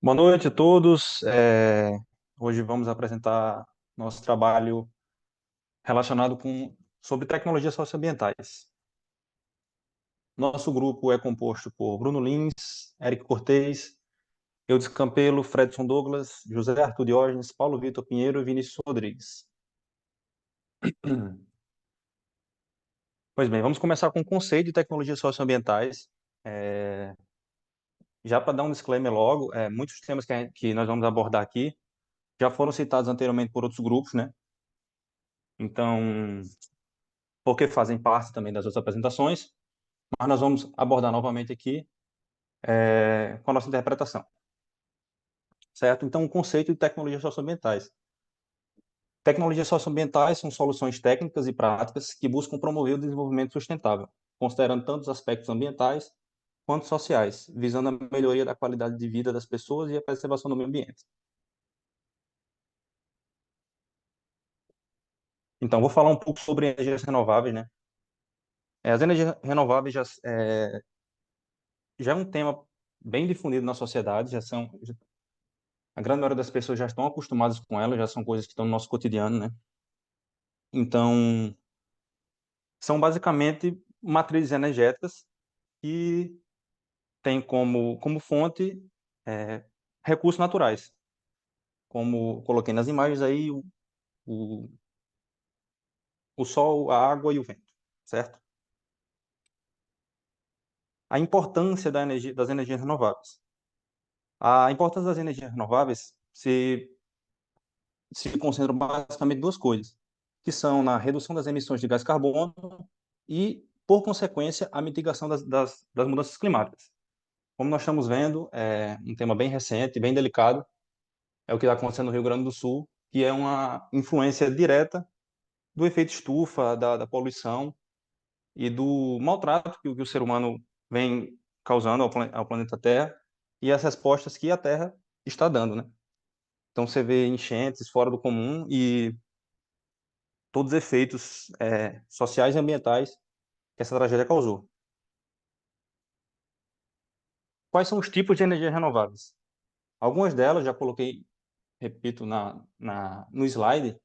Boa noite a todos. Hoje vamos apresentar nosso trabalho relacionado sobre tecnologias socioambientais. Nosso grupo é composto por Bruno Lins, Eric Cortez, Eudes Campelo, Fredson Douglas, José Arthur Diógenes, Paulo Vitor Pinheiro e Vinícius Rodrigues. Pois bem, vamos começar com o conceito de tecnologias socioambientais. É, Já para dar um disclaimer logo, muitos temas que nós vamos abordar aqui já foram citados anteriormente por outros grupos, né? Então, porque fazem parte também das outras apresentações, mas nós vamos abordar novamente aqui com a nossa interpretação, certo? Então, o conceito de tecnologias socioambientais. Tecnologias socioambientais são soluções técnicas e práticas que buscam promover o desenvolvimento sustentável, considerando tanto os aspectos ambientais quanto sociais, visando a melhoria da qualidade de vida das pessoas e a preservação do meio ambiente. Então, vou falar um pouco sobre energias renováveis, né? As energias renováveis já é um tema bem difundido na sociedade, a grande maioria das pessoas já estão acostumadas com elas, já são coisas que estão no nosso cotidiano, né? Então, são basicamente matrizes energéticas que têm como fonte é, recursos naturais, como coloquei nas imagens aí, o, o sol, a água e o vento, certo? A importância das energias renováveis. A importância das energias renováveis se concentram basicamente em duas coisas, que são na redução das emissões de gás carbono e, por consequência, a mitigação das mudanças climáticas. Como nós estamos vendo, é um tema bem recente, bem delicado, é o que está acontecendo no Rio Grande do Sul, que é uma influência direta do efeito estufa, da poluição e do maltrato que o ser humano vem causando ao planeta Terra e as respostas que a Terra está dando, né? Então você vê enchentes fora do comum e todos os efeitos sociais e ambientais que essa tragédia causou. Quais são os tipos de energias renováveis? Algumas delas, já coloquei, repito, no slide,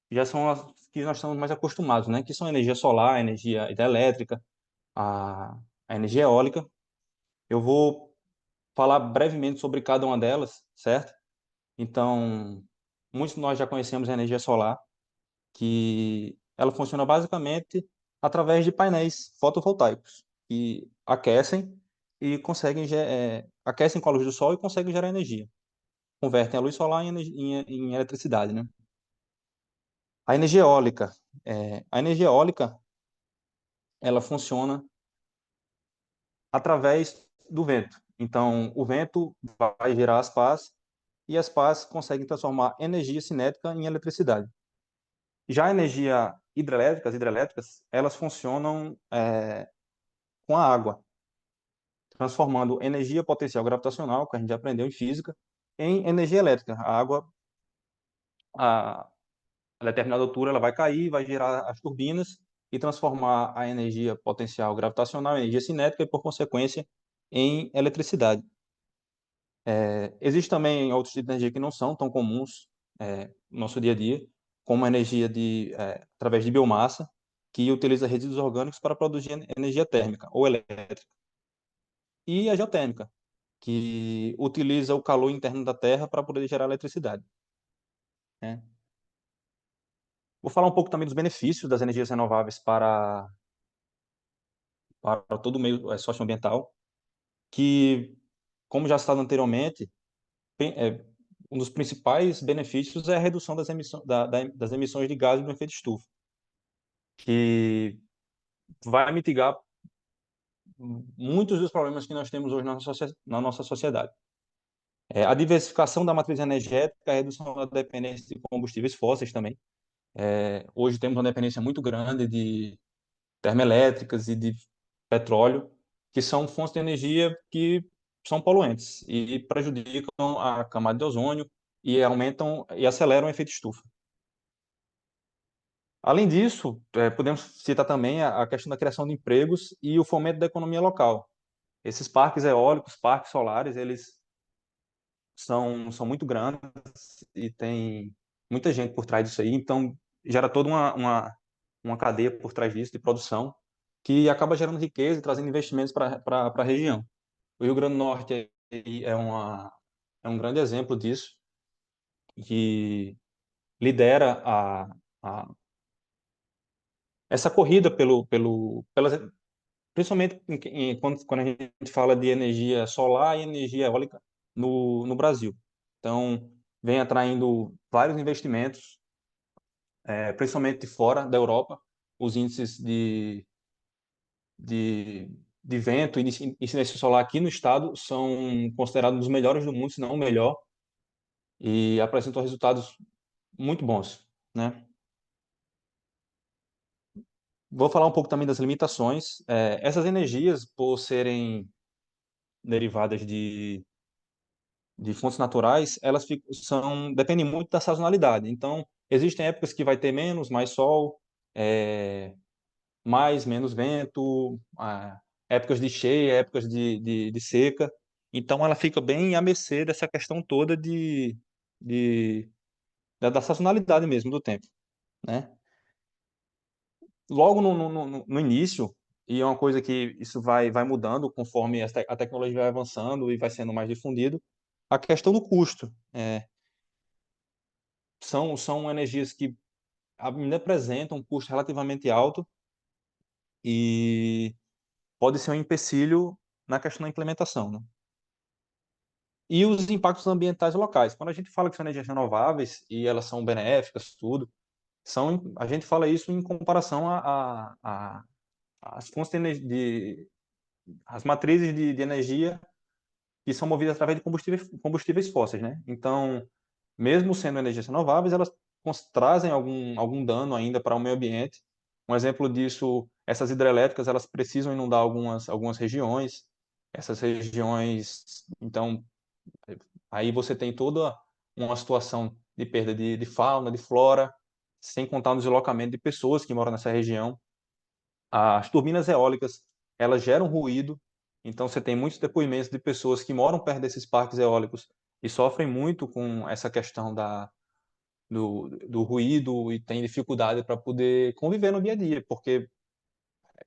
já são as que nós estamos mais acostumados, né? Que são a energia solar, a energia hidrelétrica, a, a energia eólica. Eu vou falar brevemente sobre cada uma delas, certo? Então, muitos de nós já conhecemos a energia solar, que ela funciona basicamente através de painéis fotovoltaicos, que aquecem e aquecem com a luz do sol e conseguem gerar energia. Convertem a luz solar em eletricidade, né? A energia eólica. A energia eólica, ela funciona através do vento. Então, o vento vai gerar as pás e as pás conseguem transformar energia cinética em eletricidade. Já a energia hidrelétrica, as hidrelétricas, elas funcionam com a água, transformando energia potencial gravitacional, que a gente já aprendeu em física, em energia elétrica. A água, a determinada altura, ela vai cair, vai gerar as turbinas e transformar a energia potencial gravitacional em energia cinética e, por consequência, em eletricidade. Existe também outros tipos de energia que não são tão comuns no nosso dia a dia, como a energia através de biomassa, que utiliza resíduos orgânicos para produzir energia térmica ou elétrica. E a geotérmica, que utiliza o calor interno da Terra para poder gerar eletricidade, né? Vou falar um pouco também dos benefícios das energias renováveis para todo o meio socioambiental, que, como já citado anteriormente, um dos principais benefícios é a redução das emissões de gases do efeito estufa, que vai mitigar muitos dos problemas que nós temos hoje na nossa sociedade. A diversificação da matriz energética, a redução da dependência de combustíveis fósseis também. Hoje temos uma dependência muito grande de termoelétricas e de petróleo, que são fontes de energia que são poluentes e prejudicam a camada de ozônio e aumentam e aceleram o efeito estufa. Além disso, podemos citar também a questão da criação de empregos e o fomento da economia local. Esses parques eólicos, parques solares, eles são muito grandes e tem muita gente por trás disso aí, então gera toda uma cadeia por trás disso de produção que acaba gerando riqueza e trazendo investimentos para a região. O Rio Grande do Norte é um grande exemplo disso, que lidera essa corrida principalmente quando a gente fala de energia solar e energia eólica no Brasil. Então, vem atraindo vários investimentos, principalmente de fora da Europa. Os índices de vento e de incidência solar aqui no estado são considerados um dos melhores do mundo, se não o melhor, e apresentam resultados muito bons, né? Vou falar um pouco também das limitações. Essas energias, por serem derivadas de fontes naturais, dependem muito da sazonalidade. Então, existem épocas que vai ter menos, mais sol, é, mais, menos vento, épocas de cheia, épocas de seca. Então, ela fica bem à mercê dessa questão toda de, da sazonalidade mesmo do tempo, né? Logo no início, e é uma coisa que isso vai mudando conforme a tecnologia vai avançando e vai sendo mais difundido, a questão do custo. São energias que ainda apresentam um custo relativamente alto e pode ser um empecilho na questão da implementação, né? E os impactos ambientais locais. Quando a gente fala que são energias renováveis e elas são benéficas, tudo, a gente fala isso em comparação às fontes as matrizes de energia que são movidas através de combustíveis fósseis, né? Então, mesmo sendo energias renováveis, elas trazem algum dano ainda para o meio ambiente. Um exemplo disso, essas hidrelétricas, elas precisam inundar algumas regiões. Essas regiões, então, aí você tem toda uma situação de perda de fauna, de flora, sem contar no deslocamento de pessoas que moram nessa região. As turbinas eólicas, elas geram ruído, então você tem muitos depoimentos de pessoas que moram perto desses parques eólicos e sofrem muito com essa questão do ruído e tem dificuldade para poder conviver no dia a dia, porque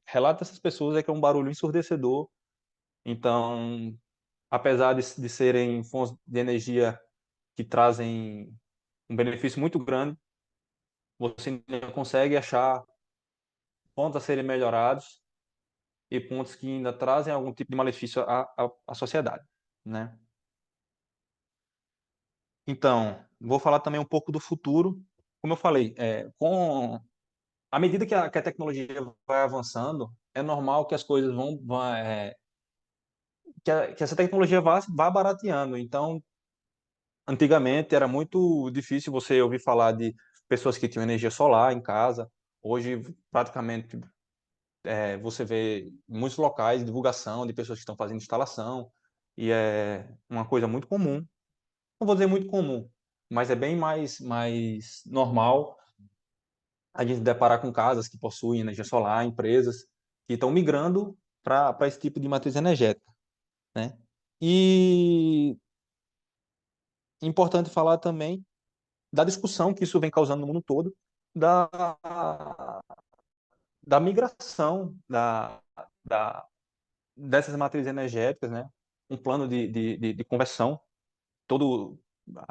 relato dessas pessoas é que é um barulho ensurdecedor. Então, apesar de serem fontes de energia que trazem um benefício muito grande, você ainda consegue achar pontos a serem melhorados e pontos que ainda trazem algum tipo de malefício à sociedade, né? Então, vou falar também um pouco do futuro. Como eu falei, à medida que a tecnologia vai avançando, é normal que as coisas que essa tecnologia vá barateando. Então, antigamente era muito difícil você ouvir falar de pessoas que tinham energia solar em casa. Hoje, praticamente, você vê em muitos locais divulgação de pessoas que estão fazendo instalação, e é uma coisa muito comum. Não vou dizer muito comum, mas é bem mais normal a gente deparar com casas que possuem energia solar, empresas que estão migrando para esse tipo de matriz energética, né? E importante falar também da discussão que isso vem causando no mundo todo, da, da migração da, dessas matrizes energéticas, né? Um plano de conversão,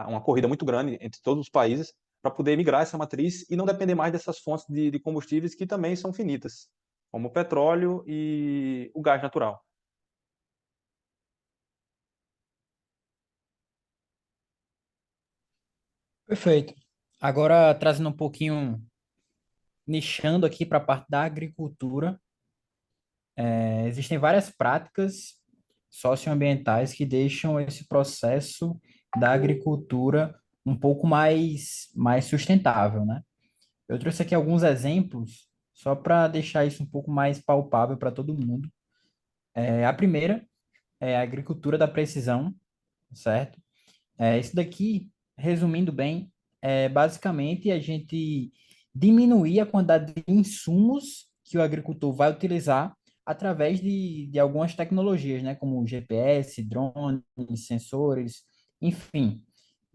uma corrida muito grande entre todos os países para poder migrar essa matriz e não depender mais dessas fontes de combustíveis que também são finitas, como o petróleo e o gás natural. Perfeito. Agora, trazendo um pouquinho, nichando aqui para a parte da agricultura, existem várias práticas socioambientais que deixam esse processo da agricultura um pouco mais sustentável, né? Eu trouxe aqui alguns exemplos só para deixar isso um pouco mais palpável para todo mundo. A primeira é a agricultura da precisão, certo? Isso daqui, resumindo bem, é basicamente a gente diminuir a quantidade de insumos que o agricultor vai utilizar através de algumas tecnologias, né, como GPS, drones, sensores, enfim.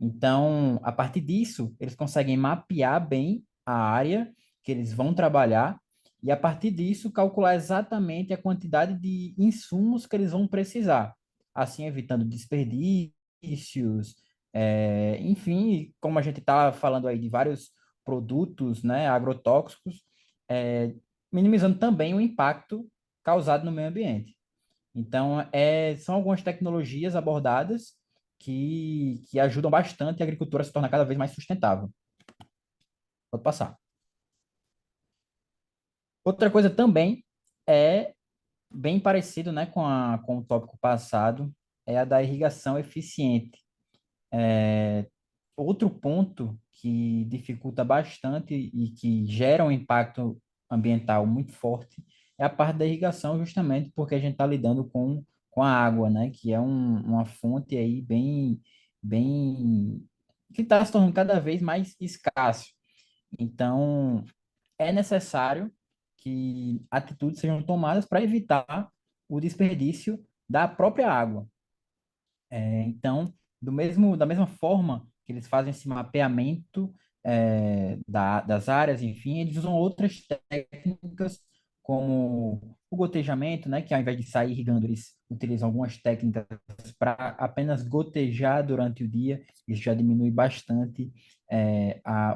Então, a partir disso, eles conseguem mapear bem a área que eles vão trabalhar e, a partir disso, calcular exatamente a quantidade de insumos que eles vão precisar, assim evitando desperdícios, enfim, como a gente está falando aí de vários produtos, né, agrotóxicos, é, minimizando também o impacto causado no meio ambiente. Então, são algumas tecnologias abordadas que ajudam bastante a agricultura a se tornar cada vez mais sustentável. Pode passar. Outra coisa também é bem parecido, né, com o tópico passado, é a da irrigação eficiente. Outro ponto que dificulta bastante e que gera um impacto ambiental muito forte é a parte da irrigação, justamente porque a gente está lidando com a água, né? Que é uma fonte aí bem, que está se tornando cada vez mais escasso. Então, é necessário que atitudes sejam tomadas para evitar o desperdício da própria água. Então, da mesma forma que eles fazem esse mapeamento das áreas, enfim, eles usam outras técnicas, como o gotejamento, né, que ao invés de sair irrigando, eles utilizam algumas técnicas para apenas gotejar durante o dia, isso já diminui bastante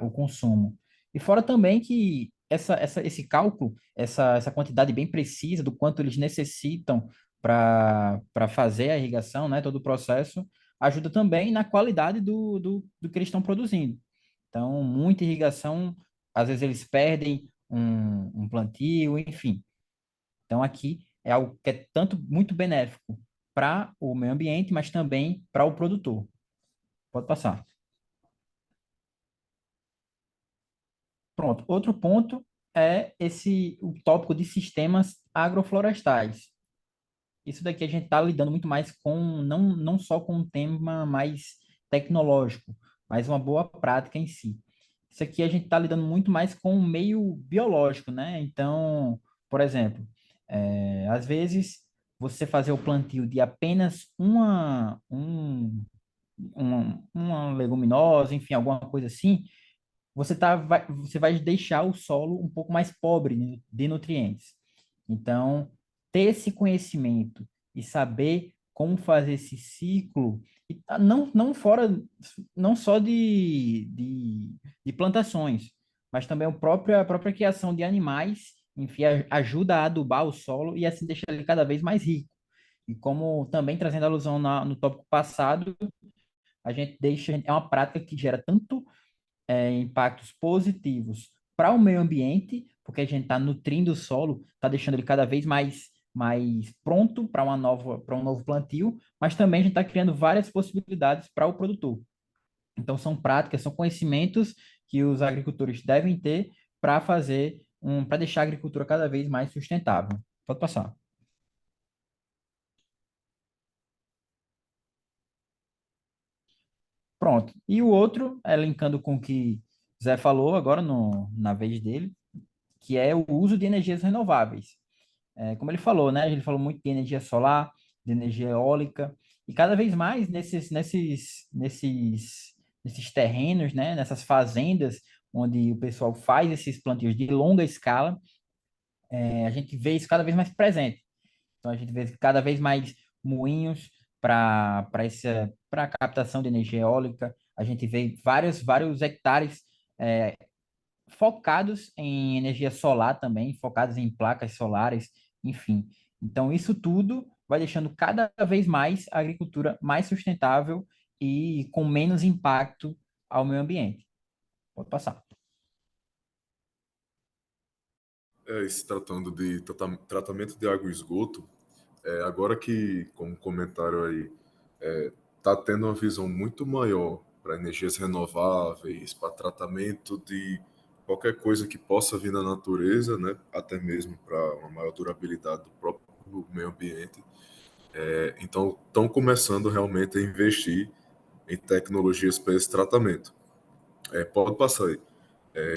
o consumo. E fora também que esse cálculo, essa quantidade bem precisa do quanto eles necessitam para fazer a irrigação, né, todo o processo, ajuda também na qualidade do que eles estão produzindo. Então, muita irrigação, às vezes eles perdem um plantio, enfim. Então, aqui é algo que é tanto muito benéfico para o meio ambiente, mas também para o produtor. Pode passar. Pronto. Outro ponto é o tópico de sistemas agroflorestais. Isso daqui a gente está lidando muito mais não só com um tema mais tecnológico, mas uma boa prática em si. Isso aqui a gente está lidando muito mais com o meio biológico, né? Então, por exemplo, às vezes você fazer o plantio de apenas uma leguminosa, enfim, alguma coisa assim, você vai deixar o solo um pouco mais pobre de nutrientes. Então, ter esse conhecimento e saber como fazer esse ciclo, não só de plantações, mas também a própria criação de animais, enfim, ajuda a adubar o solo e assim deixar ele cada vez mais rico. E como também trazendo alusão no tópico passado, é uma prática que gera tanto impactos positivos para o meio ambiente, porque a gente está nutrindo o solo, está deixando ele cada vez mais pronto para um novo plantio, mas também a gente está criando várias possibilidades para o produtor. Então, são práticas, são conhecimentos que os agricultores devem ter para deixar a agricultura cada vez mais sustentável. Pode passar. Pronto. E o outro, linkando com o que Zé falou agora na vez dele, que é o uso de energias renováveis. Como ele falou, né? Ele falou muito de energia solar, de energia eólica, e cada vez mais nesses terrenos, né? Nessas fazendas onde o pessoal faz esses plantios de longa escala, a gente vê isso cada vez mais presente. Então a gente vê cada vez mais moinhos para captação de energia eólica. A gente vê vários hectares focados em energia solar também, focados em placas solares, enfim. Então, isso tudo vai deixando cada vez mais a agricultura mais sustentável e com menos impacto ao meio ambiente. Pode passar. Se tratando de tratamento de água e esgoto, agora que, como comentário aí, está tendo uma visão muito maior para energias renováveis, para tratamento de qualquer coisa que possa vir na natureza, né? Até mesmo para uma maior durabilidade do próprio meio ambiente. Então, estão começando realmente a investir em tecnologias para esse tratamento. Pode passar aí.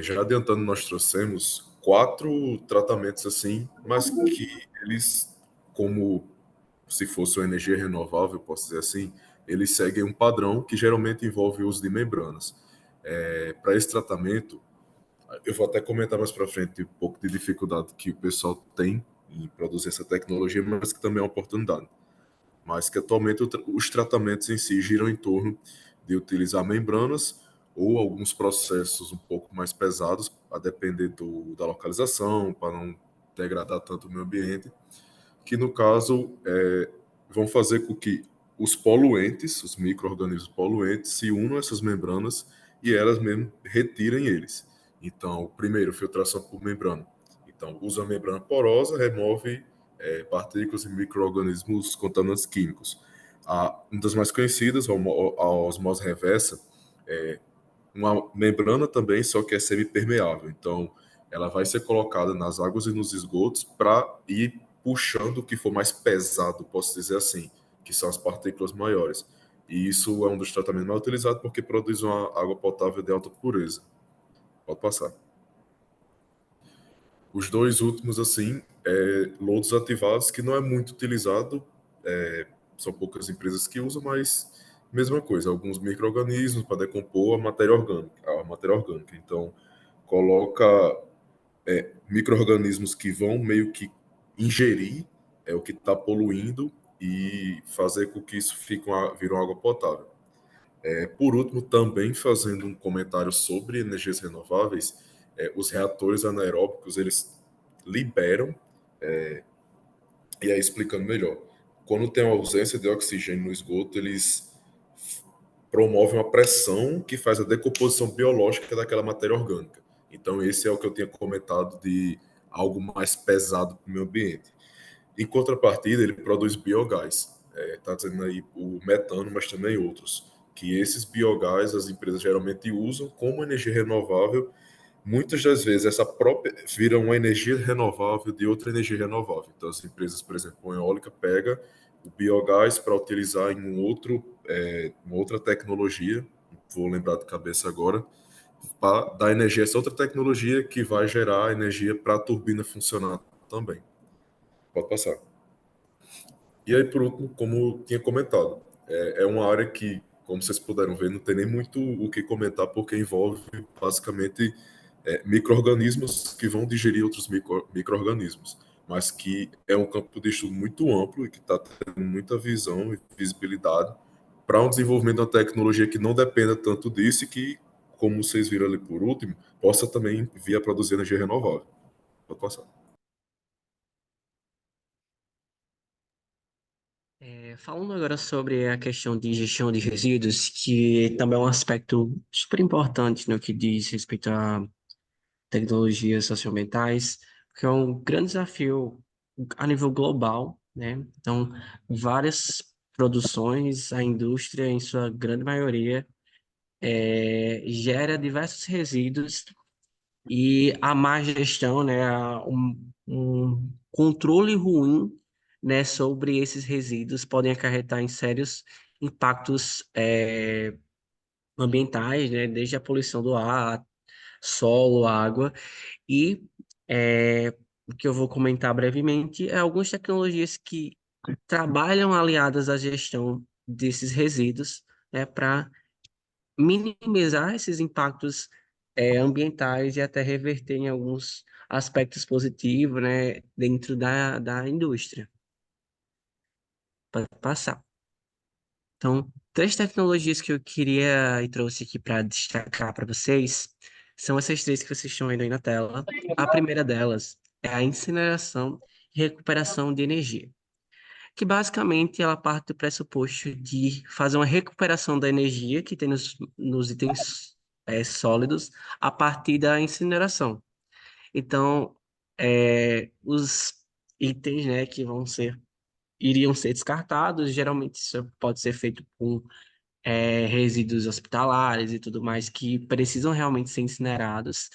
Já adiantando, nós trouxemos 4 tratamentos assim, mas que eles, como se fosse uma energia renovável, posso dizer assim, eles seguem um padrão que geralmente envolve o uso de membranas. Para esse tratamento, eu vou até comentar mais para frente um pouco de dificuldade que o pessoal tem em produzir essa tecnologia, mas que também é uma oportunidade. Mas que atualmente os tratamentos em si giram em torno de utilizar membranas ou alguns processos um pouco mais pesados, a depender da localização, para não degradar tanto o meio ambiente, que no caso vão fazer com que os poluentes, os micro-organismos poluentes, se unam a essas membranas e elas mesmo retirem eles. Então, primeiro, filtração por membrana. Então, usa a membrana porosa, remove partículas e micro-organismos contaminantes químicos. Uma das mais conhecidas, a osmose reversa, é uma membrana também, só que é semipermeável. Então, ela vai ser colocada nas águas e nos esgotos para ir puxando o que for mais pesado, posso dizer assim, que são as partículas maiores. E isso é um dos tratamentos mais utilizados porque produz uma água potável de alta pureza. Pode passar. Os dois últimos, assim, lodos ativados, que não é muito utilizado, são poucas empresas que usam, mas mesma coisa, alguns micro-organismos para decompor a matéria orgânica. Então, coloca micro-organismos que vão meio que ingerir o que está poluindo e fazer com que isso vire uma água potável. Por último, também fazendo um comentário sobre energias renováveis, os reatores anaeróbicos, eles liberam, e aí explicando melhor, quando tem uma ausência de oxigênio no esgoto, eles promovem uma pressão que faz a decomposição biológica daquela matéria orgânica. Então, esse é o que eu tinha comentado de algo mais pesado para o meio ambiente. Em contrapartida, ele produz biogás. Está dizendo aí o metano, mas também outros. Que esses biogás as empresas geralmente usam como energia renovável. Muitas das vezes essa própria vira uma energia renovável de outra energia renovável. Então as empresas, por exemplo, a eólica pega o biogás para utilizar em uma outra tecnologia, vou lembrar de cabeça agora, para dar energia a essa outra tecnologia que vai gerar energia para a turbina funcionar também. Pode passar. E aí, por último, como eu tinha comentado, é uma área que, como vocês puderam ver, não tem nem muito o que comentar, porque envolve basicamente micro-organismos que vão digerir outros micro-organismos, mas que é um campo de estudo muito amplo e que está tendo muita visão e visibilidade para um desenvolvimento de uma tecnologia que não dependa tanto disso e que, como vocês viram ali por último, possa também vir a produzir energia renovável. Pode passar. Falando agora sobre a questão de gestão de resíduos, que também é um aspecto super importante no que diz respeito a tecnologias socioambientais, que é um grande desafio a nível global, né? Então, várias produções, a indústria, em sua grande maioria, gera diversos resíduos e a má gestão, né, um controle ruim, né, sobre esses resíduos podem acarretar em sérios impactos ambientais, né, desde a poluição do ar, solo, água e o que eu vou comentar brevemente é algumas tecnologias que trabalham aliadas à gestão desses resíduos, né, para minimizar esses impactos ambientais e até reverter em alguns aspectos positivos, né, dentro da indústria. Pode passar. Então, três tecnologias que eu queria e trouxe aqui para destacar para vocês são essas três que vocês estão vendo aí na tela. A primeira delas é a incineração e recuperação de energia, que basicamente ela parte do pressuposto de fazer uma recuperação da energia que tem nos itens sólidos a partir da incineração. Então, os itens, né, que iriam ser descartados, geralmente isso pode ser feito com resíduos hospitalares e tudo mais que precisam realmente ser incinerados.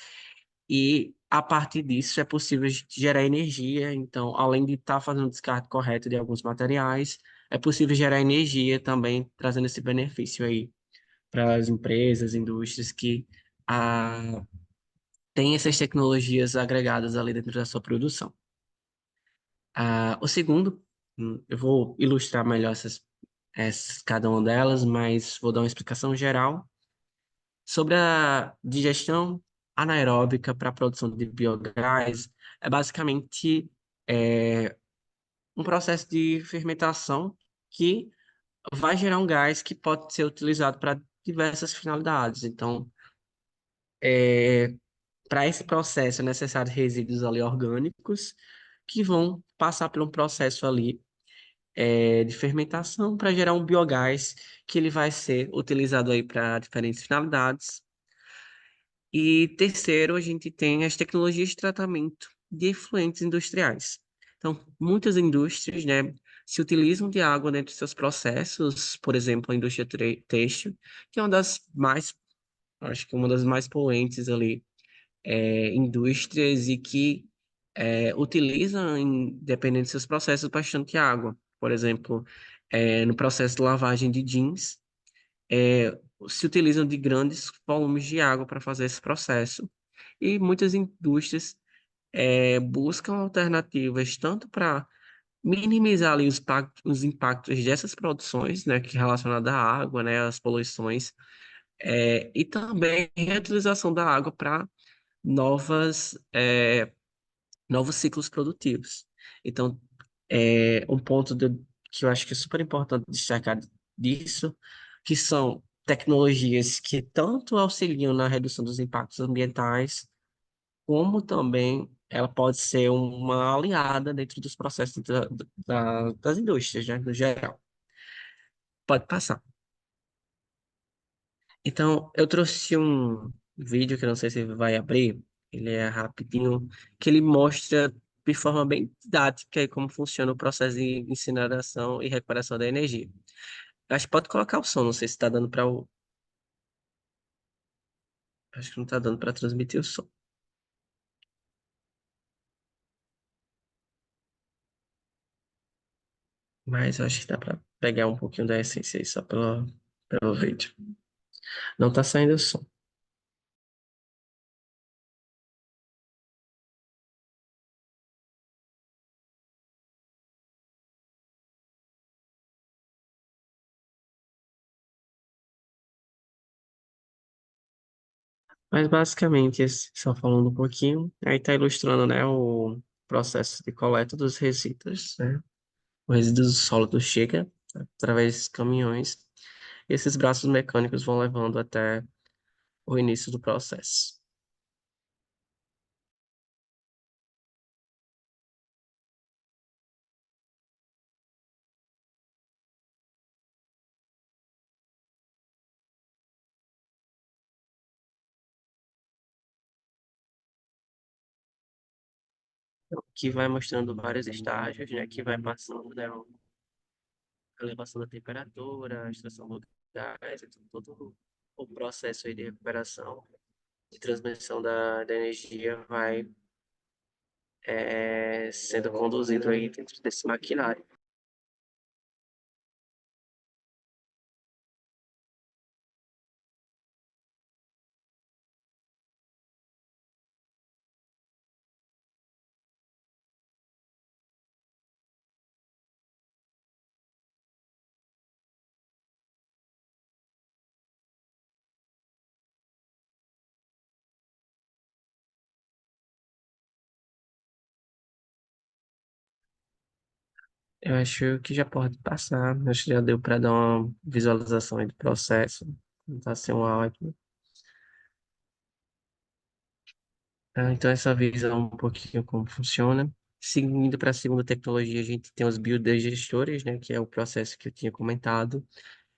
E a partir disso é possível gerar energia. Então, além de estar fazendo o descarte correto de alguns materiais, é possível gerar energia também, trazendo esse benefício aí para as empresas, indústrias que têm essas tecnologias agregadas ali dentro da sua produção. O segundo, eu vou ilustrar melhor cada uma delas, mas vou dar uma explicação geral. Sobre a digestão anaeróbica para a produção de biogás, é basicamente é, um processo de fermentação que vai gerar um gás que pode ser utilizado para diversas finalidades. Então, para esse processo é necessário resíduos ali orgânicos que vão passar por um processo ali de fermentação para gerar um biogás que ele vai ser utilizado aí para diferentes finalidades. E terceiro, a gente tem as tecnologias de tratamento de efluentes industriais. Então, muitas indústrias, né, se utilizam de água dentro de seus processos, por exemplo, a indústria têxtil, que é uma das mais, acho que uma das mais poluentes ali, indústrias e que utilizam, dependendo de seus processos, bastante água. Por exemplo, no processo de lavagem de jeans, se utilizam de grandes volumes de água para fazer esse processo. E muitas indústrias buscam alternativas tanto para minimizar ali os impactos dessas produções, né, que é relacionada à água, né, às poluições, e também reutilização da água para novas, novos ciclos produtivos. Então, um ponto que eu acho que é super importante destacar disso, que são tecnologias que tanto auxiliam na redução dos impactos ambientais, como também ela pode ser uma aliada dentro dos processos das indústrias, né, no geral. Pode passar. Então, eu trouxe um vídeo que eu não sei se vai abrir, ele é rapidinho, que ele mostra de forma bem didática aí como funciona o processo de incineração e recuperação da energia. Acho que pode colocar o som, não sei se está dando para o. Acho que não está dando para transmitir o som. Mas eu acho que dá para pegar um pouquinho da essência aí só pelo vídeo. Não está saindo o som. Mas basicamente, só falando um pouquinho, aí está ilustrando, né, o processo de coleta dos resíduos, né? O resíduo sólido chega através desses caminhões, e esses braços mecânicos vão levando até o início do processo. Que vai mostrando vários estágios, né, que vai passando, né, a elevação da temperatura, a extração do gás, então, todo o processo aí de recuperação, de transmissão da energia vai sendo conduzido aí dentro desse maquinário. Eu acho que já pode passar, acho que já deu para dar uma visualização aí do processo, tá sem um áudio. Então, essa visão um pouquinho como funciona. Seguindo para a segunda tecnologia, a gente tem os biodigestores, né, que é o processo que eu tinha comentado.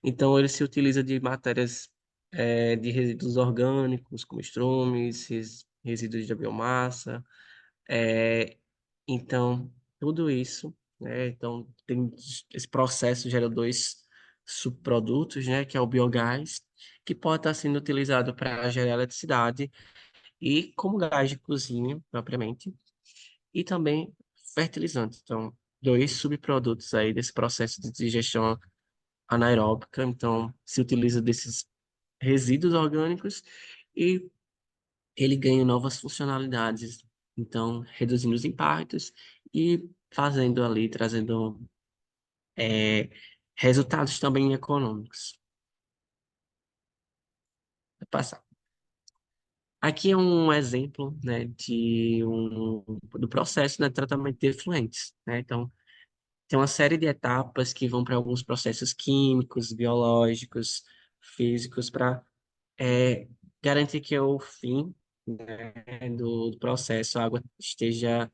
Então, ele se utiliza de matérias de resíduos orgânicos, como estrumes, resíduos da biomassa. É, então, tudo isso, né? Então, tem esse processo gera dois subprodutos, né? Que é o biogás, que pode estar sendo utilizado para gerar eletricidade e como gás de cozinha, propriamente, e também fertilizante. Então, dois subprodutos aí desse processo de digestão anaeróbica. Então, se utiliza desses resíduos orgânicos e ele ganha novas funcionalidades. Então, reduzindo os impactos e fazendo ali, trazendo resultados também econômicos. Vou passar. Aqui é um exemplo, né, do processo, né, de tratamento de efluentes, né? Então, tem uma série de etapas que vão para alguns processos químicos, biológicos, físicos, para garantir que o fim, né, do processo, a água esteja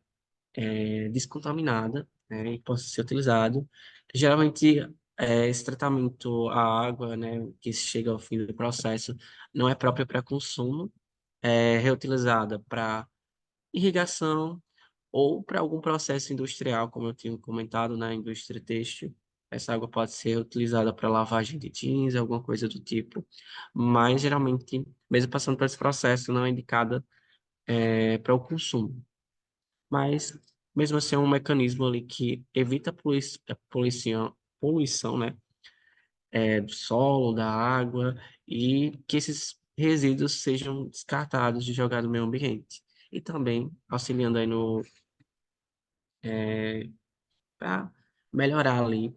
descontaminada, né, e possa ser utilizado. Geralmente, esse tratamento à água, né, que chega ao fim do processo, não é próprio para consumo, é reutilizada para irrigação ou para algum processo industrial, como eu tinha comentado na indústria têxtil. Essa água pode ser utilizada para lavagem de jeans, alguma coisa do tipo, mas geralmente, mesmo passando por esse processo, não é indicada para o consumo. Mas, mesmo assim, é um mecanismo ali que evita a poluição, né, do solo, da água, e que esses resíduos sejam descartados e jogados no meio ambiente. E também auxiliando aí no para melhorar ali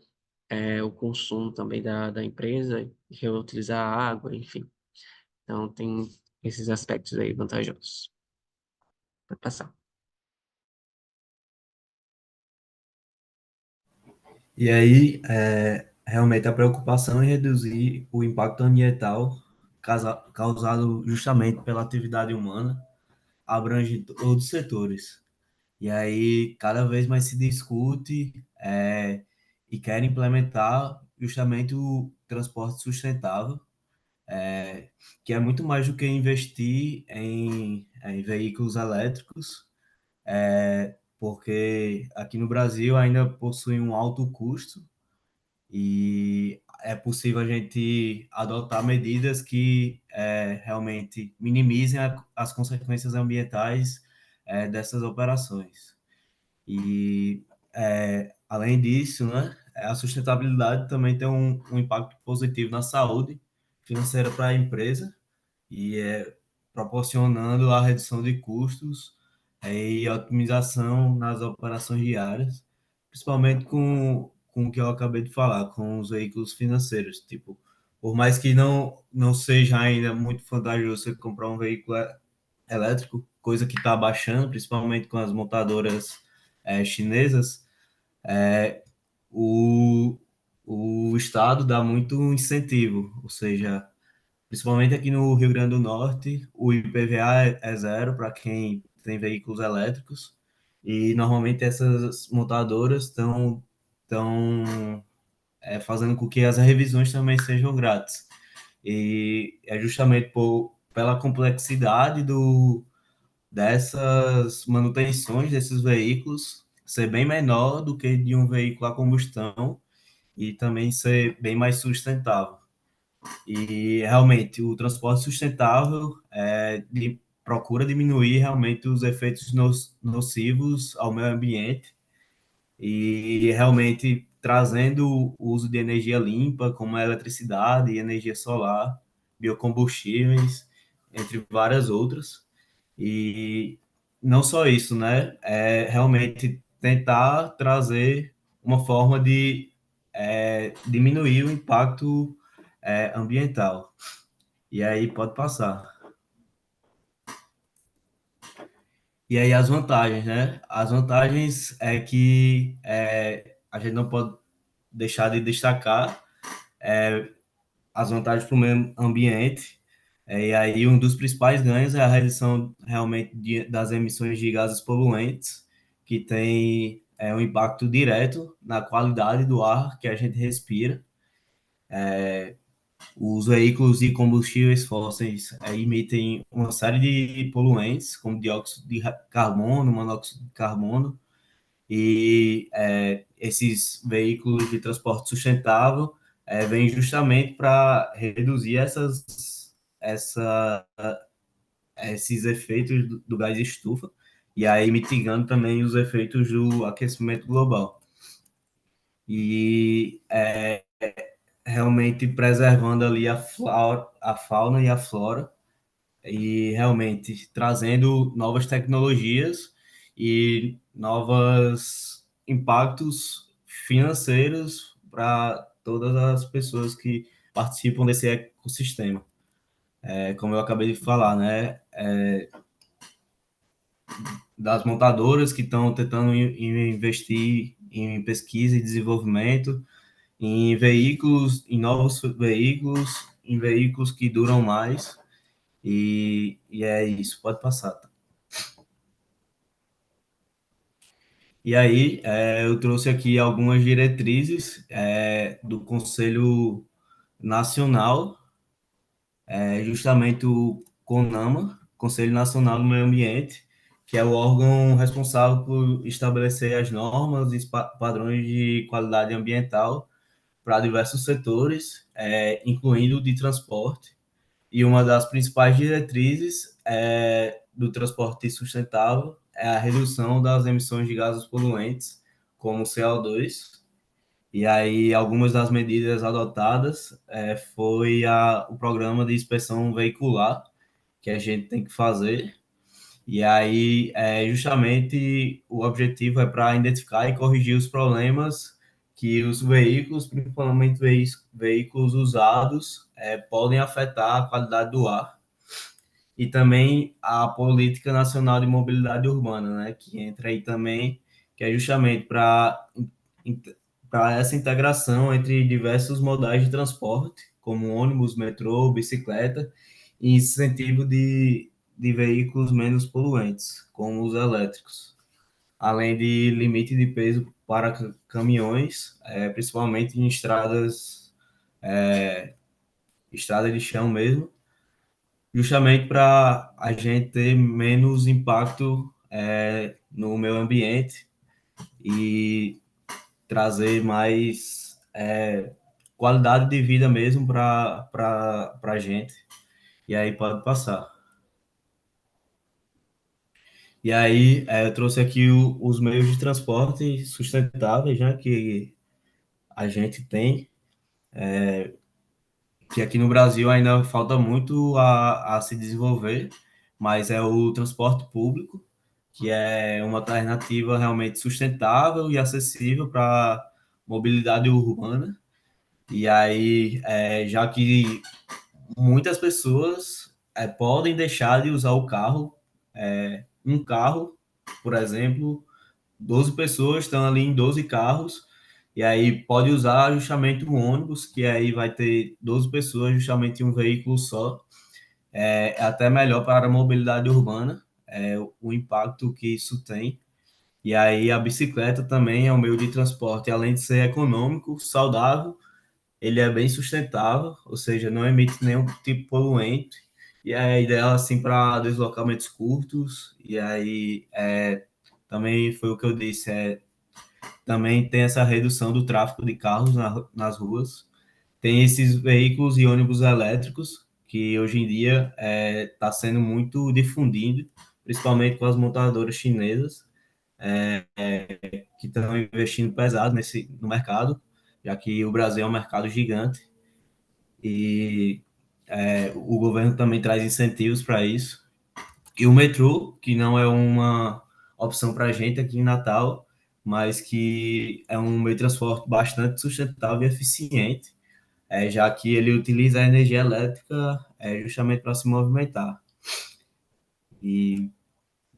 o consumo também da empresa, reutilizar a água, enfim. Então, tem esses aspectos aí vantajosos. Pode passar. E aí, realmente a preocupação em reduzir o impacto ambiental causado justamente pela atividade humana abrange todos os setores. E aí, cada vez mais se discute e quer implementar justamente o transporte sustentável, que é muito mais do que investir em veículos elétricos, porque aqui no Brasil ainda possui um alto custo e é possível a gente adotar medidas que realmente minimizem as consequências ambientais dessas operações. E, além disso, né, a sustentabilidade também tem um impacto positivo na saúde financeira para a empresa e proporcionando a redução de custos e otimização nas operações diárias, principalmente com o que eu acabei de falar, com os veículos financeiros. Tipo, por mais que não seja ainda muito vantajoso você comprar um veículo elétrico, coisa que está baixando, principalmente com as montadoras chinesas, o, o Estado dá muito incentivo, ou seja, principalmente aqui no Rio Grande do Norte, o IPVA é zero para quem tem veículos elétricos e normalmente essas montadoras estão fazendo com que as revisões também sejam grátis. E é justamente pela complexidade dessas manutenções desses veículos ser bem menor do que de um veículo a combustão e também ser bem mais sustentável. E realmente o transporte sustentável procura diminuir realmente os efeitos nocivos ao meio ambiente e realmente trazendo o uso de energia limpa, como a eletricidade, energia solar, biocombustíveis, entre várias outras. E não só isso, né? É realmente tentar trazer uma forma de diminuir o impacto ambiental. E aí pode passar. E aí as vantagens, né? As vantagens é que a gente não pode deixar de destacar as vantagens para o meio ambiente. E aí um dos principais ganhos é a redução realmente das emissões de gases poluentes, que tem um impacto direto na qualidade do ar que a gente respira. Os veículos de combustíveis fósseis emitem uma série de poluentes, como dióxido de carbono, monóxido de carbono, e esses veículos de transporte sustentável vêm justamente para reduzir essa, esses efeitos do gás estufa, e aí mitigando também os efeitos do aquecimento global. E realmente preservando ali a fauna e a flora, e realmente trazendo novas tecnologias e novos impactos financeiros para todas as pessoas que participam desse ecossistema. Como eu acabei de falar, né? Das montadoras que estão tentando investir em pesquisa e desenvolvimento, em veículos, em novos veículos, em veículos que duram mais. E é isso, pode passar. Tá? E aí, eu trouxe aqui algumas diretrizes do Conselho Nacional, justamente o CONAMA, Conselho Nacional do Meio Ambiente, que é o órgão responsável por estabelecer as normas e padrões de qualidade ambiental para diversos setores, incluindo o de transporte. E uma das principais diretrizes do transporte sustentável é a redução das emissões de gases poluentes, como o CO2. E aí, algumas das medidas adotadas foi o programa de inspeção veicular, que a gente tem que fazer. E aí, justamente, o objetivo é para identificar e corrigir os problemas que os veículos, principalmente veículos usados, podem afetar a qualidade do ar. E também a Política Nacional de Mobilidade Urbana, né, que entra aí também, que é justamente para essa integração entre diversos modais de transporte, como ônibus, metrô, bicicleta, e incentivo de veículos menos poluentes, como os elétricos, além de limite de peso para caminhões, principalmente em estrada de chão mesmo, justamente para a gente ter menos impacto no meio ambiente e trazer mais qualidade de vida mesmo para a gente. E aí pode passar. E aí eu trouxe aqui os meios de transporte sustentáveis, né, que a gente tem, que aqui no Brasil ainda falta muito a se desenvolver, mas é o transporte público, que é uma alternativa realmente sustentável e acessível para mobilidade urbana. E aí, já que muitas pessoas podem deixar de usar o carro, um carro, por exemplo, 12 pessoas estão ali em 12 carros, e aí pode usar justamente um ônibus, que aí vai ter 12 pessoas justamente em um veículo só. É até melhor para a mobilidade urbana, o impacto que isso tem. E aí a bicicleta também é um meio de transporte, além de ser econômico, saudável, ele é bem sustentável, ou seja, não emite nenhum tipo poluente, e é ideal assim para deslocamentos curtos, e aí também foi o que eu disse, também tem essa redução do tráfego de carros nas ruas, tem esses veículos e ônibus elétricos, que hoje em dia está sendo muito difundido, principalmente com as montadoras chinesas, que estão investindo pesado no mercado, já que o Brasil é um mercado gigante, e o governo também traz incentivos para isso. E o metrô, que não é uma opção para a gente aqui em Natal, mas que é um meio de transporte bastante sustentável e eficiente, já que ele utiliza a energia elétrica justamente para se movimentar. E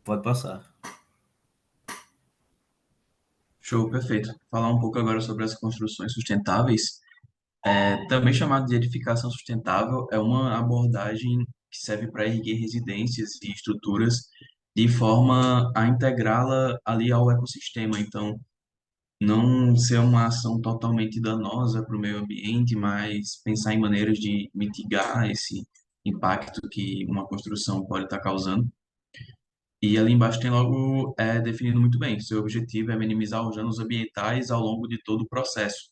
pode passar. Show, perfeito. Falar um pouco agora sobre as construções sustentáveis. Também chamado de edificação sustentável, é uma abordagem que serve para erguer residências e estruturas de forma a integrá-la ali ao ecossistema. Então, não ser uma ação totalmente danosa para o meio ambiente, mas pensar em maneiras de mitigar esse impacto que uma construção pode estar causando. E ali embaixo tem logo definido muito bem. Seu objetivo é minimizar os danos ambientais ao longo de todo o processo.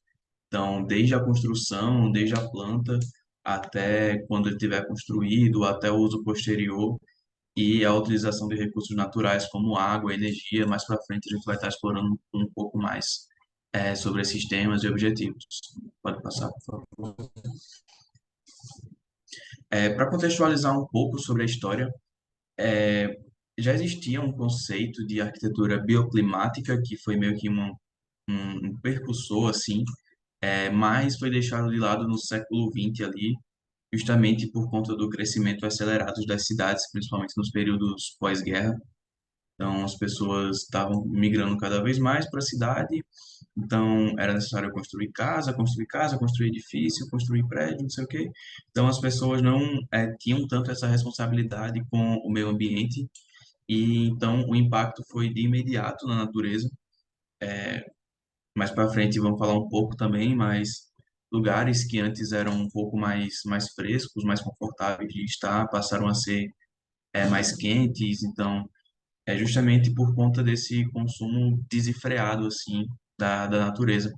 Então, desde a construção, desde a planta, até quando ele estiver construído, até o uso posterior e a utilização de recursos naturais como água, energia. Mais para frente a gente vai estar explorando um pouco mais sobre esses temas e objetivos. Pode passar, por favor. Para contextualizar um pouco sobre a história, é, já existia um conceito de arquitetura bioclimática que foi meio que um precursor assim mas foi deixado de lado no século XX ali, justamente por conta do crescimento acelerado das cidades, principalmente nos períodos pós-guerra. Então, as pessoas estavam migrando cada vez mais para a cidade, então era necessário construir casa, construir edifício, construir prédio, não sei o quê. Então, as pessoas não tinham tanto essa responsabilidade com o meio ambiente, e então o impacto foi de imediato na natureza. Mais para frente vamos falar um pouco também, mas lugares que antes eram um pouco mais frescos, mais confortáveis de estar, passaram a ser mais quentes, então é justamente por conta desse consumo desenfreado, assim, da natureza.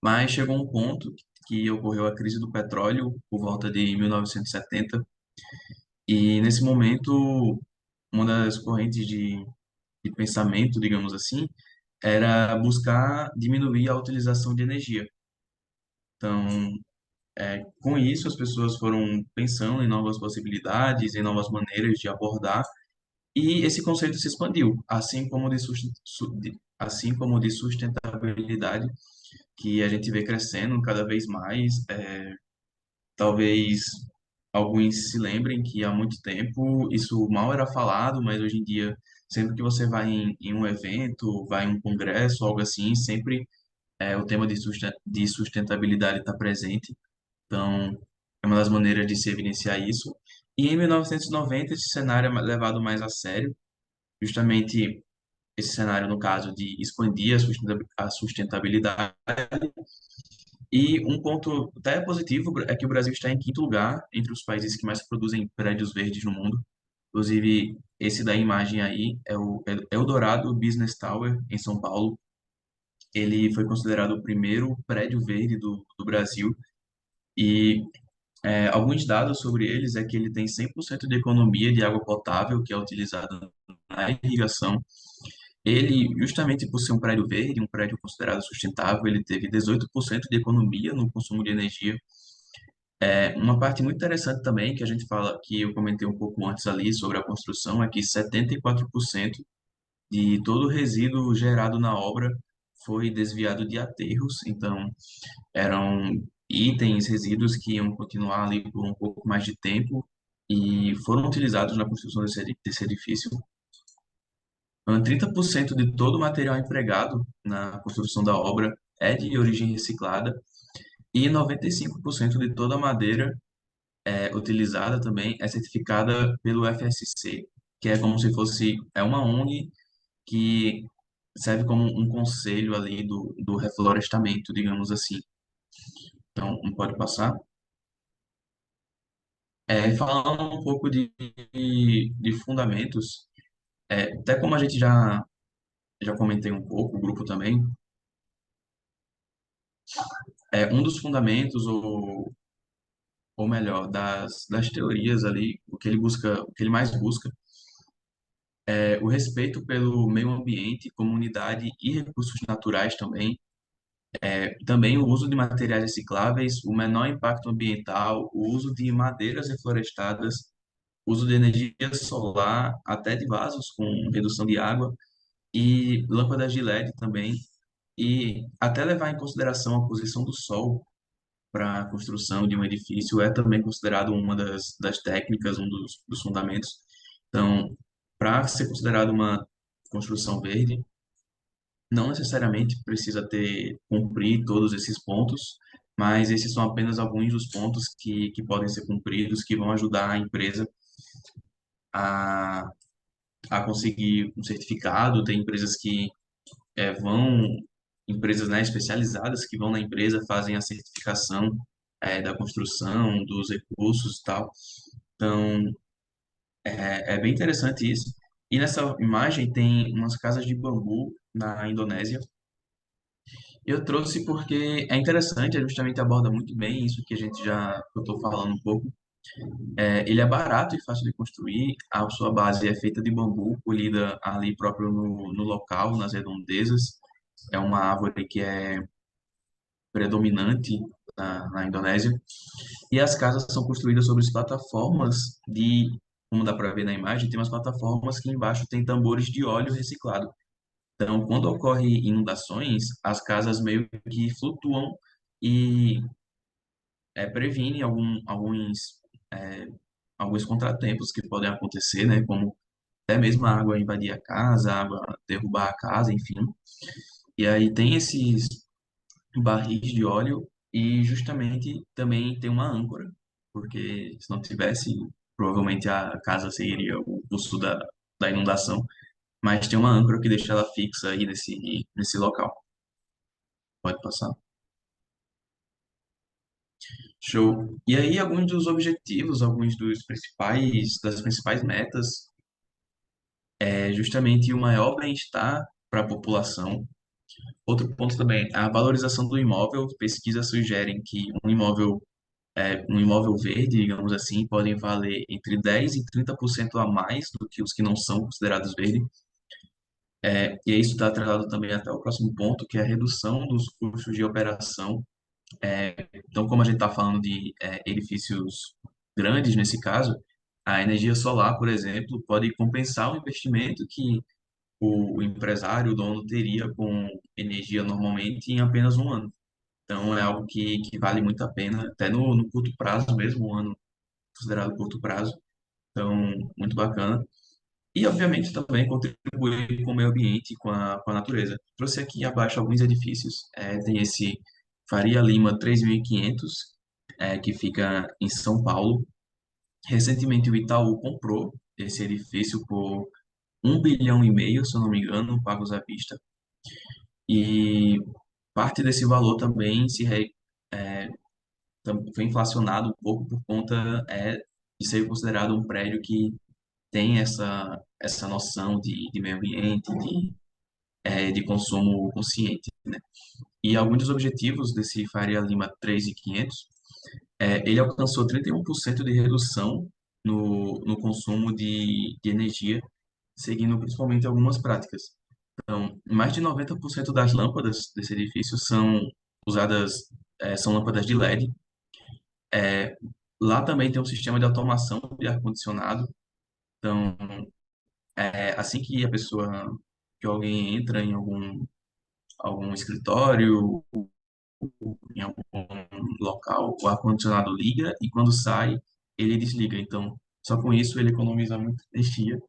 Mas chegou um ponto que ocorreu a crise do petróleo por volta de 1970, e nesse momento, uma das correntes de pensamento, digamos assim, era buscar diminuir a utilização de energia. Então, com isso, as pessoas foram pensando em novas possibilidades, em novas maneiras de abordar. E esse conceito se expandiu, assim como de sustentabilidade, que a gente vê crescendo cada vez mais. Talvez alguns se lembrem que há muito tempo isso mal era falado, mas hoje em dia, sempre que você vai em um evento, vai em um congresso, algo assim, sempre o tema de sustentabilidade está presente. Então, é uma das maneiras de se evidenciar isso. E em 1990, esse cenário é levado mais a sério, justamente esse cenário, no caso, de expandir a sustentabilidade. E um ponto até positivo é que o Brasil está em quinto lugar entre os países que mais produzem prédios verdes no mundo. Inclusive, esse da imagem aí é o Eldorado Business Tower, em São Paulo. Ele foi considerado o primeiro prédio verde do Brasil. E alguns dados sobre eles é que ele tem 100% de economia de água potável, que é utilizada na irrigação. Ele, justamente por ser um prédio verde, um prédio considerado sustentável, ele teve 18% de economia no consumo de energia. Uma parte muito interessante também, que a gente fala, que eu comentei um pouco antes ali sobre a construção, é que 74% de todo o resíduo gerado na obra foi desviado de aterros, então eram itens, resíduos que iam continuar ali por um pouco mais de tempo e foram utilizados na construção desse edifício. 30% de todo o material empregado na construção da obra é de origem reciclada e 95% de toda a madeira utilizada também é certificada pelo FSC, que é como se fosse uma ONG que serve como um conselho ali do reflorestamento, digamos assim. Então, não pode passar. Falando um pouco de fundamentos, até como a gente já comentei um pouco, o grupo também, um dos fundamentos, ou melhor, das teorias ali, o que ele mais busca, é o respeito pelo meio ambiente, comunidade e recursos naturais também. Também o uso de materiais recicláveis, o menor impacto ambiental, o uso de madeiras reflorestadas, uso de energia solar, até de vasos com redução de água e lâmpadas de LED também, e até levar em consideração a posição do sol para a construção de um edifício é também considerado uma das técnicas, um dos fundamentos. Então, para ser considerado uma construção verde, não necessariamente precisa cumprir todos esses pontos, mas esses são apenas alguns dos pontos que podem ser cumpridos, que vão ajudar a empresa a, a conseguir um certificado. Tem empresas que vão, empresas, né, especializadas que vão na empresa, fazem a certificação da construção, dos recursos e tal. Então, é bem interessante isso. E nessa imagem tem umas casas de bambu na Indonésia. Eu trouxe porque é interessante, justamente aborda muito bem isso que que eu estou falando um pouco. Ele é barato e fácil de construir, a sua base é feita de bambu, colhida ali próprio no local, nas redondezas. É uma árvore que é predominante na Indonésia. E as casas são construídas sobre as plataformas como dá para ver na imagem, tem umas plataformas que embaixo tem tambores de óleo reciclado. Então, quando ocorre inundações, as casas meio que flutuam e previne é, alguns contratempos que podem acontecer, né? Como até mesmo a água invadir a casa, a água derrubar a casa, enfim. E aí tem esses barris de óleo e justamente também tem uma âncora, porque se não tivesse, provavelmente a casa seguiria o curso da inundação, mas tem uma âncora que deixa ela fixa aí nesse local. Pode passar. Show. E aí, alguns dos objetivos, das principais metas, é justamente o maior bem-estar para a população. Outro ponto também, a valorização do imóvel. Pesquisas sugerem que um imóvel verde, digamos assim, podem valer entre 10 e 30% a mais do que os que não são considerados verdes. E isso está atrelado também até o próximo ponto, que é a redução dos custos de operação. Então, como a gente está falando de edifícios grandes nesse caso, a energia solar, por exemplo, pode compensar o investimento que o empresário, o dono, teria com energia normalmente em apenas um ano. Então, é algo que vale muito a pena, até no curto prazo mesmo, um ano considerado curto prazo. Então, muito bacana. E, obviamente, também contribuir com o meio ambiente, com a natureza. Trouxe aqui abaixo alguns edifícios. Tem esse Faria Lima 3500, que fica em São Paulo. Recentemente, o Itaú comprou esse edifício por 1,5 bilhão, se eu não me engano, pagos à vista. E parte desse valor também foi inflacionado um pouco por conta de ser considerado um prédio que tem essa noção de meio ambiente, de consumo consciente, né? E alguns dos objetivos desse Faria Lima 3500, ele alcançou 31% de redução no consumo de energia, seguindo principalmente algumas práticas. Então, mais de 90% das lâmpadas desse edifício são lâmpadas de LED. É, Lá também tem um sistema de automação de ar-condicionado. Então, assim que alguém entra em algum escritório, em algum local, o ar-condicionado liga e quando sai, ele desliga. Então, só com isso ele economiza muita energia.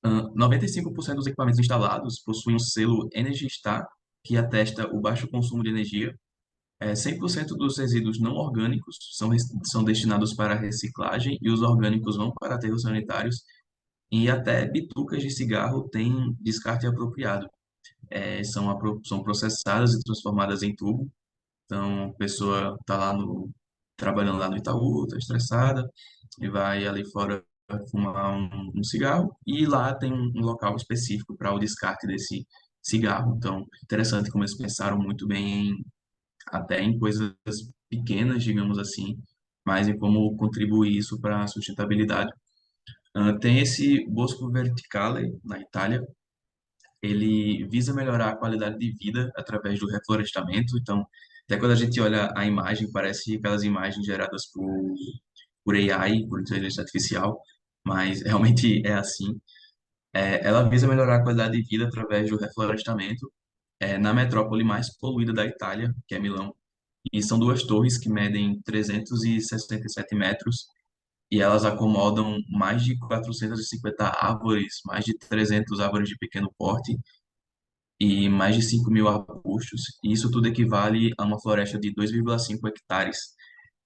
95% dos equipamentos instalados possuem o selo Energy Star, que atesta o baixo consumo de energia. 100% dos resíduos não orgânicos são destinados para reciclagem e os orgânicos vão para aterros sanitários. E até bitucas de cigarro têm descarte apropriado. São processadas e transformadas em tubo. Então, a pessoa está trabalhando lá no Itaú, está estressada, e vai ali fora fumar um cigarro, e lá tem um local específico para o descarte desse cigarro. Então, interessante como eles pensaram muito bem até em coisas pequenas, digamos assim, mas em como contribuir isso para a sustentabilidade. Tem esse Bosco Verticale, na Itália. Ele visa melhorar a qualidade de vida através do reflorestamento. Então, até quando a gente olha a imagem, parece aquelas imagens geradas por AI, por inteligência artificial, mas realmente é assim. Ela visa melhorar a qualidade de vida através do reflorestamento na metrópole mais poluída da Itália, que é Milão. E são duas torres que medem 367 metros e elas acomodam mais de 450 árvores, mais de 300 árvores de pequeno porte e mais de 5.000 arbustos. E isso tudo equivale a uma floresta de 2,5 hectares.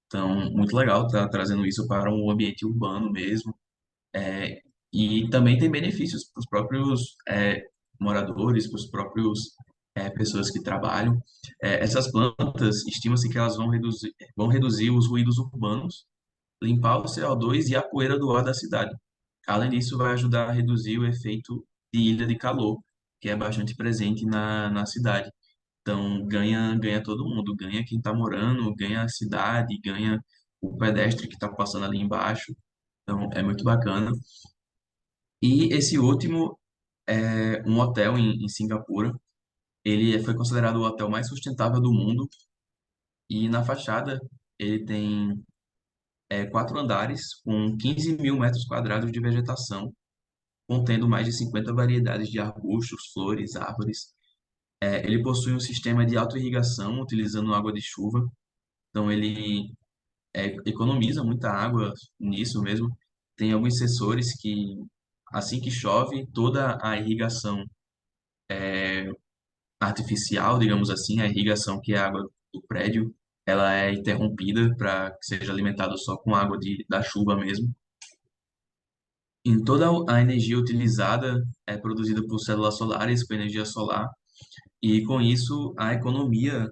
Então, muito legal estar trazendo isso para um ambiente urbano mesmo. É, e também tem benefícios para os próprios moradores, para os próprios pessoas que trabalham. Essas plantas, estima-se que elas vão reduzir os ruídos urbanos, limpar o CO2 e a poeira do ar da cidade. Além disso, vai ajudar a reduzir o efeito de ilha de calor, que é bastante presente na cidade. Então, ganha todo mundo, ganha quem está morando, ganha a cidade, ganha o pedestre que está passando ali embaixo. Então, é muito bacana. E esse último é um hotel em Singapura. Ele foi considerado o hotel mais sustentável do mundo. E na fachada, ele tem 4 andares com 15.000 metros quadrados de vegetação. contendo mais de 50 variedades de arbustos, flores, árvores. Ele possui um sistema de autoirrigação utilizando água de chuva, então ele economiza muita água nisso mesmo. Tem alguns sensores que, assim que chove, toda a irrigação artificial, digamos assim, a irrigação que é a água do prédio, ela é interrompida para que seja alimentado só com água da chuva mesmo. Em toda a energia utilizada é produzida por células solares, com energia solar, e com isso a economia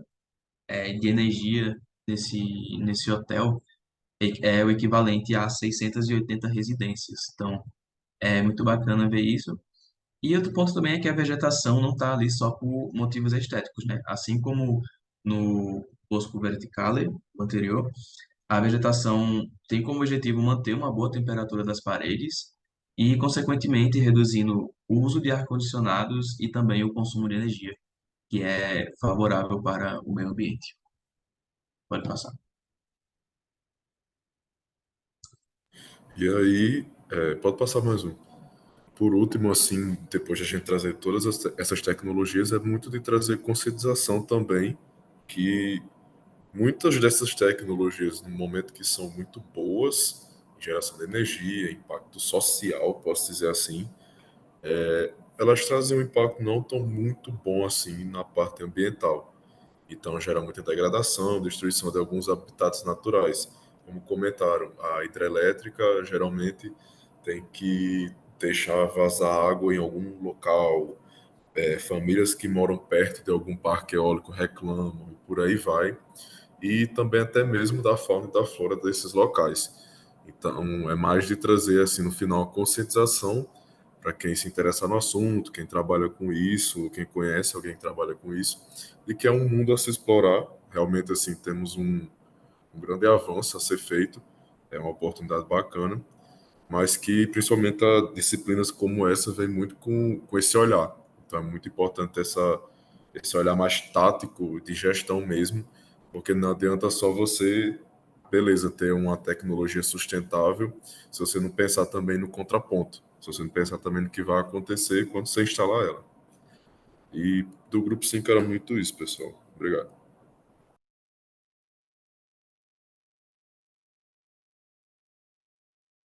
de energia nesse hotel é o equivalente a 680 residências. Então, é muito bacana ver isso. E outro ponto também é que a vegetação não está ali só por motivos estéticos, né? Assim como no Bosco Verticale, o anterior, a vegetação tem como objetivo manter uma boa temperatura das paredes e, consequentemente, reduzindo o uso de ar-condicionados e também o consumo de energia, que é favorável para o meio ambiente. Pode passar. E aí, pode passar mais um. Por último, assim, depois de a gente trazer todas essas tecnologias, é muito de trazer conscientização também que muitas dessas tecnologias, no momento que são muito boas, em geração de energia, impacto social, posso dizer assim, elas trazem um impacto não tão muito bom assim na parte ambiental. Então, gera muita degradação, destruição de alguns habitats naturais. Como comentaram, a hidrelétrica geralmente tem que deixar vazar água em algum local, famílias que moram perto de algum parque eólico reclamam, e por aí vai. E também até mesmo da fauna e da flora desses locais. Então, é mais de trazer, assim, no final, a conscientização para quem se interessa no assunto, quem trabalha com isso, quem conhece alguém que trabalha com isso, de que é um mundo a se explorar. Realmente, assim, temos um grande avanço a ser feito, é uma oportunidade bacana, mas que principalmente disciplinas como essa vem muito com esse olhar. Então, é muito importante esse olhar mais tático, de gestão mesmo, porque não adianta só você, beleza, ter uma tecnologia sustentável, se você não pensar também no contraponto, se você não pensar também no que vai acontecer quando você instalar ela. E do grupo 5 era muito isso, pessoal. Obrigado.